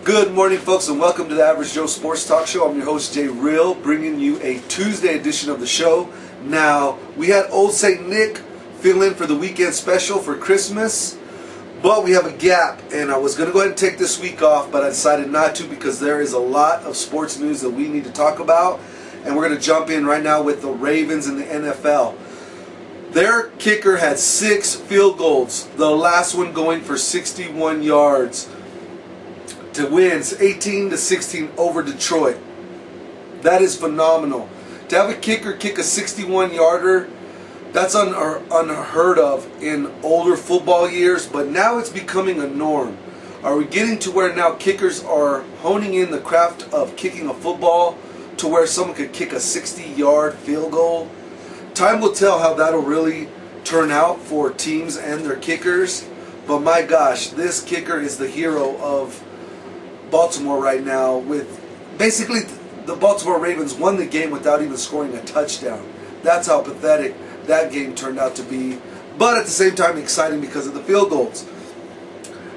Good morning, folks, and welcome to the Average Joe Sports Talk Show. I'm your host, Jay Real, bringing you a Tuesday edition of the show. Now, we had Old St. Nick fill in for the weekend special for Christmas, but we have a gap, and I was going to go ahead and take this week off, but I decided not to because there is a lot of sports news that we need to talk about, and we're going to jump in right now with the Ravens and the NFL. Their kicker had 6 field goals, the last one going for 61 yards. To win 18-16 over Detroit. That is phenomenal. To have a kicker kick a 61-yarder, that's unheard of in older football years, but now it's becoming a norm. Are we getting to where now kickers are honing in the craft of kicking a football to where someone could kick a 60-yard field goal? Time will tell how that'll really turn out for teams and their kickers, but my gosh, this kicker is the hero of Baltimore right now. With basically the Baltimore Ravens won the game without even scoring a touchdown. That's how pathetic that game turned out to be, but at the same time exciting because of the field goals.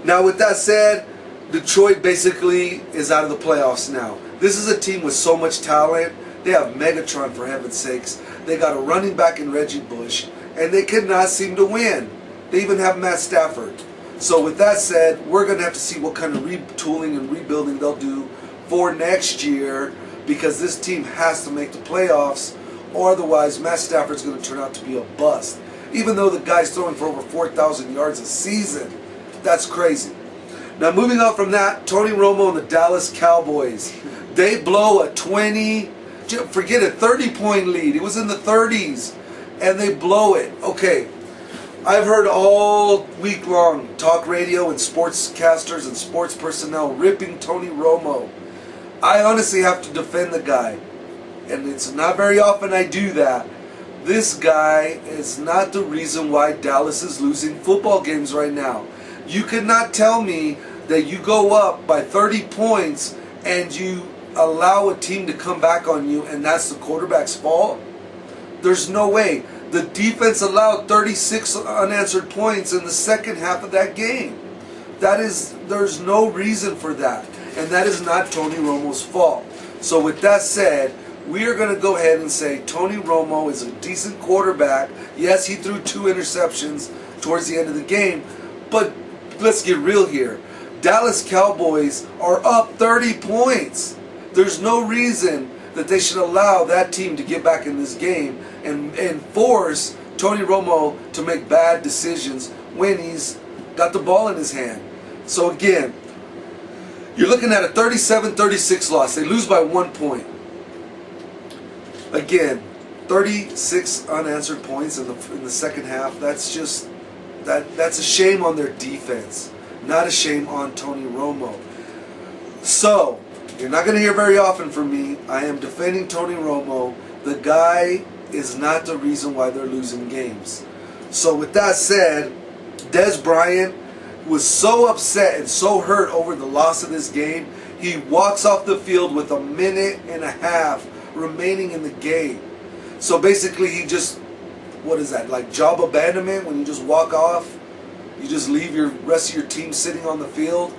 Now with that said, Detroit basically is out of the playoffs now. This is a team with so much talent. They have Megatron, for heaven's sakes. They got a running back in Reggie Bush, and they could not seem to win. They even have Matt Stafford. So with that said, we're going to have to see what kind of retooling and rebuilding they'll do for next year, because this team has to make the playoffs, or otherwise Matt Stafford's going to turn out to be a bust. Even though the guy's throwing for over 4,000 yards a season. That's crazy. Now moving on from that, Tony Romo and the Dallas Cowboys. They blow a 30-point lead. It was in the 30s, and they blow it. Okay. I've heard all week long talk radio and sportscasters and sports personnel ripping Tony Romo. I honestly have to defend the guy, and it's not very often I do that. This guy is not the reason why Dallas is losing football games right now. You could not tell me that you go up by 30 points and you allow a team to come back on you and that's the quarterback's fault. There's no way. The defense allowed 36 unanswered points in the second half of that game. There's no reason for that. And that is not Tony Romo's fault. So with that said, we are going to go ahead and say Tony Romo is a decent quarterback. Yes, he threw 2 interceptions towards the end of the game. But let's get real here. Dallas Cowboys are up 30 points. There's no reason that they should allow that team to get back in this game and force Tony Romo to make bad decisions when he's got the ball in his hand. So again, you're looking at a 37-36 loss. They lose by 1 point. Again, 36 unanswered points in the second half. That's just that's a shame on their defense, not a shame on Tony Romo. So you're not going to hear very often from me. I am defending Tony Romo. The guy is not the reason why they're losing games. So with that said, Dez Bryant was so upset and so hurt over the loss of this game, he walks off the field with 1.5 minutes remaining in the game. So basically he just, what is that, like job abandonment, when you just walk off? You just leave your rest of your team sitting on the field?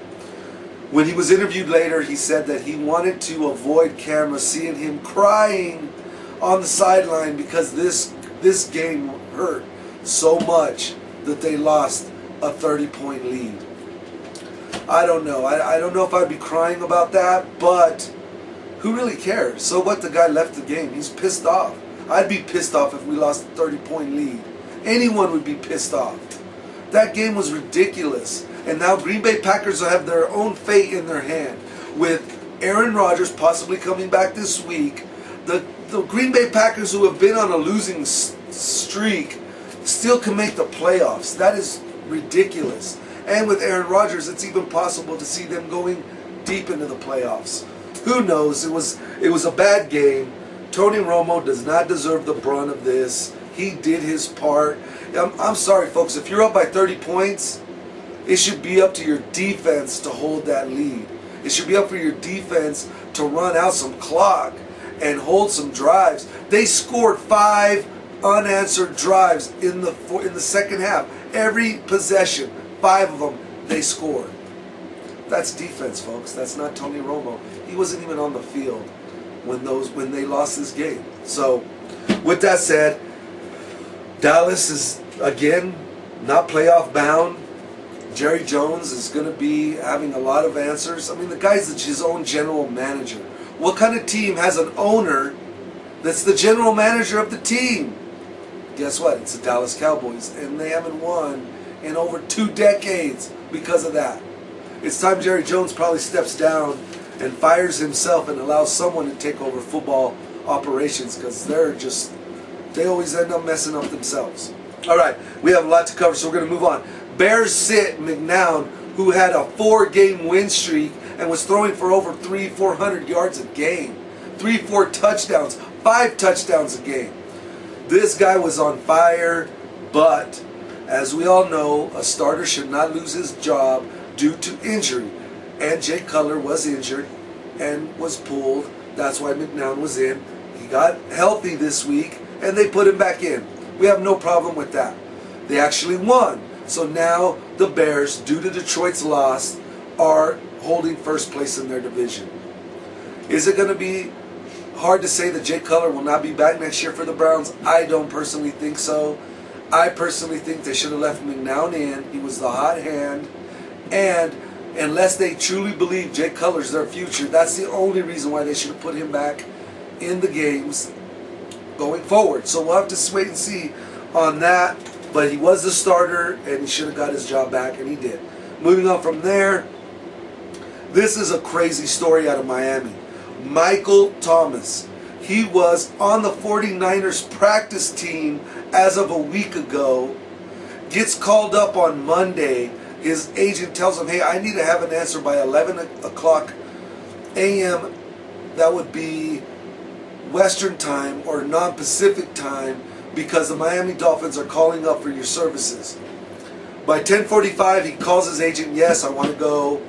When he was interviewed later, he said that he wanted to avoid cameras seeing him crying on the sideline because this game hurt so much that they lost a 30-point lead. I don't know. I don't know if I'd be crying about that, but who really cares? So what, the guy left the game. He's pissed off. I'd be pissed off if we lost a 30-point lead. Anyone would be pissed off. That game was ridiculous. And now Green Bay Packers will have their own fate in their hand. With Aaron Rodgers possibly coming back this week, the Green Bay Packers, who have been on a losing streak, still can make the playoffs. That is ridiculous. And with Aaron Rodgers, it's even possible to see them going deep into the playoffs. Who knows? It was a bad game. Tony Romo does not deserve the brunt of this. He did his part. I'm sorry, folks. If you're up by 30 points, it should be up to your defense to hold that lead. It should be up for your defense to run out some clock and hold some drives. They scored 5 unanswered drives in the second half. Every possession, 5 of them, they scored. That's defense, folks. That's not Tony Romo. He wasn't even on the field when they lost this game. So, with that said, Dallas is again not playoff bound. Jerry Jones is going to be having a lot of answers. I mean, the guy's his own general manager. What kind of team has an owner that's the general manager of the team? Guess what? It's the Dallas Cowboys, and they haven't won in over 2 decades because of that. It's time Jerry Jones probably steps down and fires himself and allows someone to take over football operations, because they always end up messing up themselves. All right, we have a lot to cover, so we're going to move on. Bears sit McNown, who had a 4-game win streak and was throwing for over 400 yards a game. 4 touchdowns, 5 touchdowns a game. This guy was on fire, but as we all know, a starter should not lose his job due to injury. And Jay Cutler was injured and was pulled. That's why McNown was in. He got healthy this week, and they put him back in. We have no problem with that. They actually won. So now the Bears, due to Detroit's loss, are holding first place in their division. Is it going to be hard to say that Jay Cutler will not be back next year for the Browns? I don't personally think so. I personally think they should have left McNown in. He was the hot hand. And unless they truly believe Jay Cutler's their future, that's the only reason why they should have put him back in the games going forward. So we'll have to wait and see on that. But he was the starter, and he should have got his job back, and he did. Moving on from there, this is a crazy story out of Miami. Michael Thomas. He was on the 49ers practice team as of a week ago. Gets called up on Monday. His agent tells him, hey, I need to have an answer by 11 o'clock a.m. That would be Western time or non-Pacific time, because the Miami Dolphins are calling up for your services. By 10:45, he calls his agent, yes, I want to go.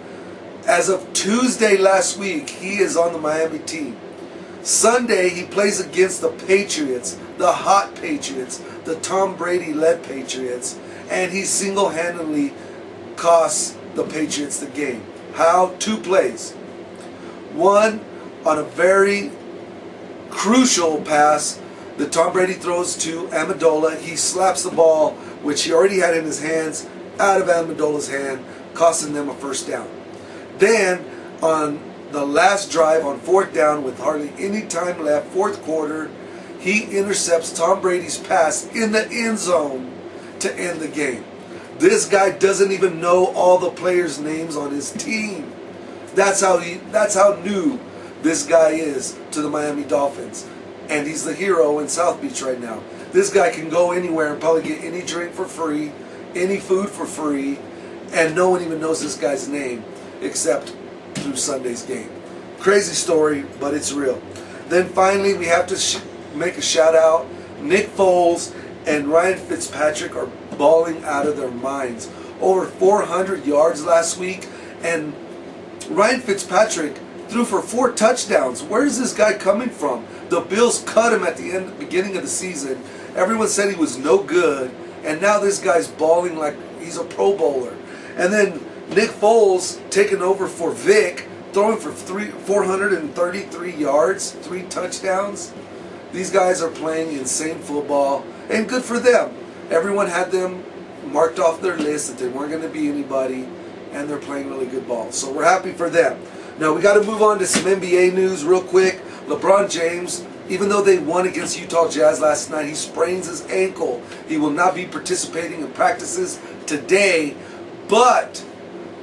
As of Tuesday last week, he is on the Miami team. Sunday, he plays against the Patriots, the hot Patriots, the Tom Brady-led Patriots, and he single-handedly costs the Patriots the game. How? 2 plays. One, on a very crucial pass that Tom Brady throws to Amendola. He slaps the ball, which he already had in his hands, out of Amendola's hand, costing them a first down. Then, on the last drive on 4th down with hardly any time left, 4th quarter, he intercepts Tom Brady's pass in the end zone to end the game. This guy doesn't even know all the players' names on his team. That's how new this guy is to the Miami Dolphins. And he's the hero in South Beach right now. This guy can go anywhere and probably get any drink for free, any food for free, and no one even knows this guy's name except through Sunday's game. Crazy story, but it's real. Then finally, we have to make a shout out. Nick Foles and Ryan Fitzpatrick are balling out of their minds. Over 400 yards last week, and Ryan Fitzpatrick threw for 4 touchdowns. Where is this guy coming from? The Bills cut him at the beginning of the season. Everyone said he was no good, and now this guy's balling like he's a Pro Bowler. And then Nick Foles taking over for Vic, throwing for 433 yards, 3 touchdowns. These guys are playing insane football, and good for them. Everyone had them marked off their list that they weren't going to be anybody, and they're playing really good ball. So we're happy for them. Now we got to move on to some NBA news real quick. LeBron James, even though they won against Utah Jazz last night, he sprains his ankle. He will not be participating in practices today, but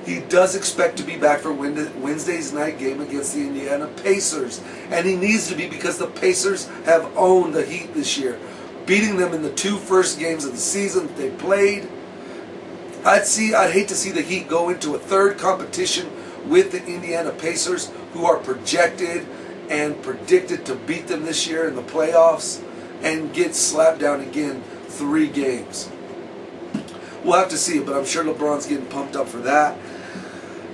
he does expect to be back for Wednesday's night game against the Indiana Pacers. And he needs to be, because the Pacers have owned the Heat this year, beating them in the 2 first games of the season that they played. I'd hate to see the Heat go into a 3rd competition with the Indiana Pacers, who are projected and predicted to beat them this year in the playoffs, and get slapped down again 3 games. We'll have to see, but I'm sure LeBron's getting pumped up for that.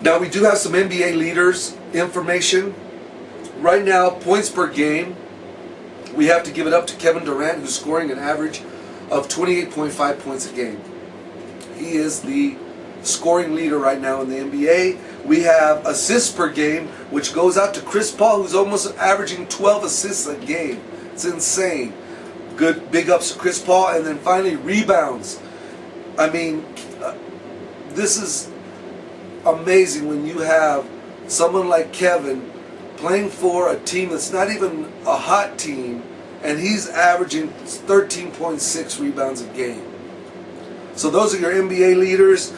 Now, we do have some NBA leaders information. Right now, points per game, we have to give it up to Kevin Durant, who's scoring an average of 28.5 points a game. He is the scoring leader right now in the NBA. We have assists per game, which goes out to Chris Paul, who's almost averaging 12 assists a game. It's insane. Good, big ups to Chris Paul. And then finally, rebounds. I mean, this is amazing when you have someone like Kevin playing for a team that's not even a hot team, and he's averaging 13.6 rebounds a game. So those are your NBA leaders.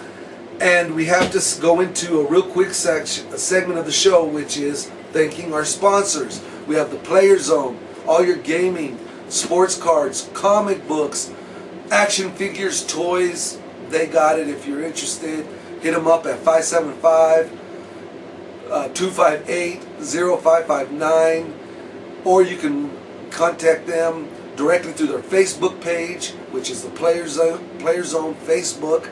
And we have to go into a real quick segment of the show, which is thanking our sponsors. We have the Player Zone, all your gaming, sports cards, comic books, action figures, toys. They got it. If you're interested, hit them up at 575-258-0559, or you can contact them directly through their Facebook page, which is the Player Zone Facebook.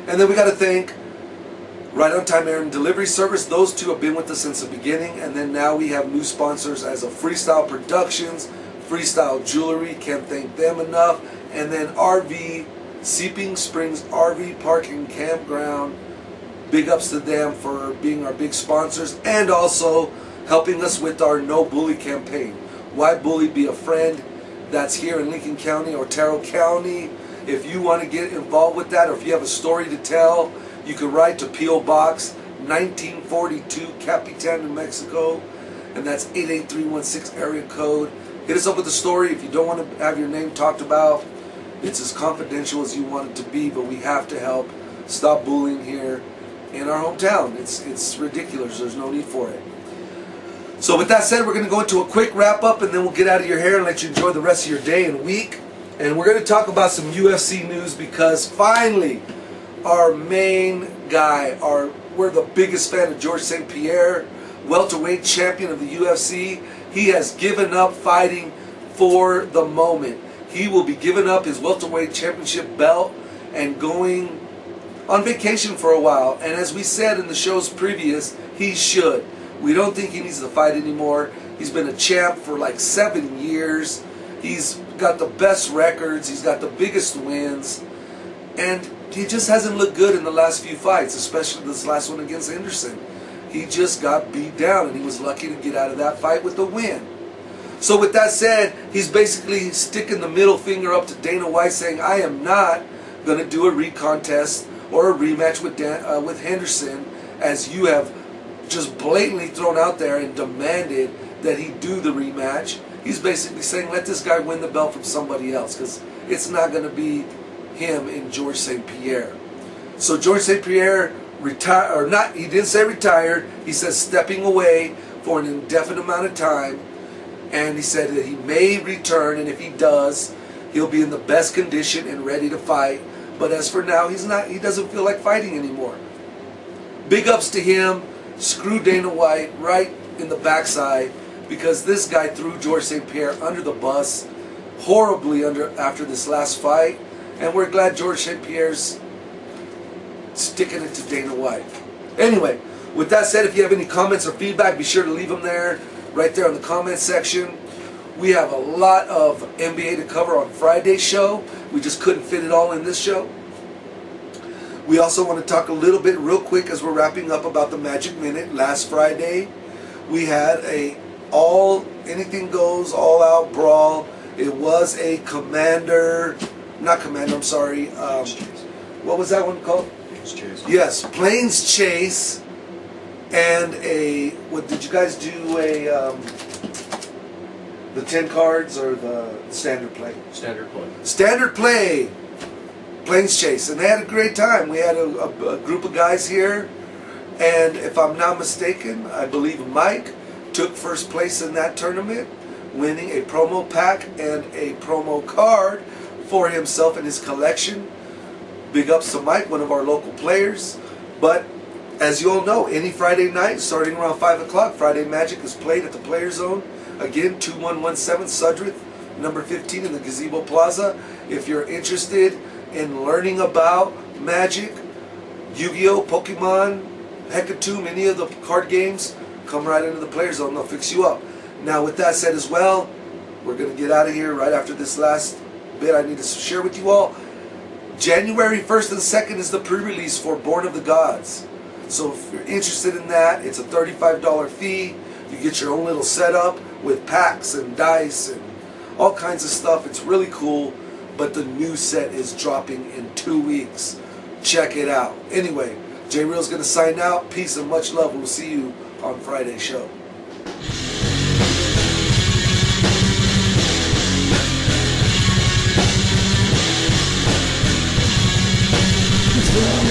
And then we got to thank Right On Time Air and Delivery Service. Those two have been with us since the beginning. And then now we have new sponsors as of Freestyle Productions, Freestyle Jewelry. Can't thank them enough. And then RV, Seeping Springs RV Park and Campground. Big ups to them for being our big sponsors and also helping us with our No Bully campaign. Why bully? Be a friend. That's here in Lincoln County, Otero County. If you want to get involved with that, or if you have a story to tell, you can write to P.O. Box 1942, Capitan, New Mexico, and that's 88316 area code. Hit us up with a story. If you don't want to have your name talked about, it's as confidential as you want it to be, but we have to help stop bullying here in our hometown. It's ridiculous. There's no need for it. So with that said, we're going to go into a quick wrap-up, and then we'll get out of your hair and let you enjoy the rest of your day and week. And we're going to talk about some UFC news because finally, our main guy, we're the biggest fan of George St. Pierre, welterweight champion of the UFC. He has given up fighting for the moment. He will be giving up his welterweight championship belt and going on vacation for a while. And as we said in the shows previous, he should. We don't think he needs to fight anymore. He's been a champ for like 7 years. He's got the best records. He's got the biggest wins. And he just hasn't looked good in the last few fights, especially this last one against Henderson. He just got beat down, and he was lucky to get out of that fight with a win. So with that said, he's basically sticking the middle finger up to Dana White, saying, I am not going to do a recontest or a rematch with Henderson, as you have just blatantly thrown out there and demanded that he do the rematch. He's basically saying, let this guy win the belt from somebody else, because it's not going to be him and George St. Pierre. So George St. Pierre retired, or not, he didn't say retired, he says stepping away for an indefinite amount of time, and he said that he may return, and if he does, he'll be in the best condition and ready to fight. But as for now, he doesn't feel like fighting anymore. Big ups to him. Screw Dana White right in the backside, because this guy threw George St. Pierre under the bus horribly after this last fight, and we're glad George St. Pierre's sticking it to Dana White. Anyway, with that said, if you have any comments or feedback, be sure to leave them there, right there in the comment section. We have a lot of NBA to cover on Friday's show. We just couldn't fit it all in this show. We also want to talk a little bit real quick as we're wrapping up about the Magic Minute. Last Friday, we had a anything goes, all out brawl. It was a what was that one called? Plains Chase. Yes, Plains Chase, and what did you guys do? The 10 cards or the standard play? Standard play. Standard play. Plains Chase, and they had a great time. We had a group of guys here, and if I'm not mistaken, I believe Mike took first place in that tournament, winning a promo pack and a promo card for himself and his collection. Big ups to Mike, one of our local players. But as you all know, any Friday night, starting around 5 o'clock, Friday Magic is played at the Player Zone. Again, 2117 Sudrith, number 15 in the Gazebo Plaza. If you're interested in learning about Magic, Yu-Gi-Oh, Pokemon, Hecatomb, any of the card games, come right into the Player Zone. They'll fix you up. Now, with that said as well, we're going to get out of here right after this last bit I need to share with you all. January 1st and 2nd is the pre-release for Born of the Gods. So if you're interested in that, it's a $35 fee. You get your own little setup with packs and dice and all kinds of stuff. It's really cool, but the new set is dropping in 2 weeks. Check it out. Anyway, J Real's going to sign out. Peace and much love. We'll see you on Friday's show. Yeah.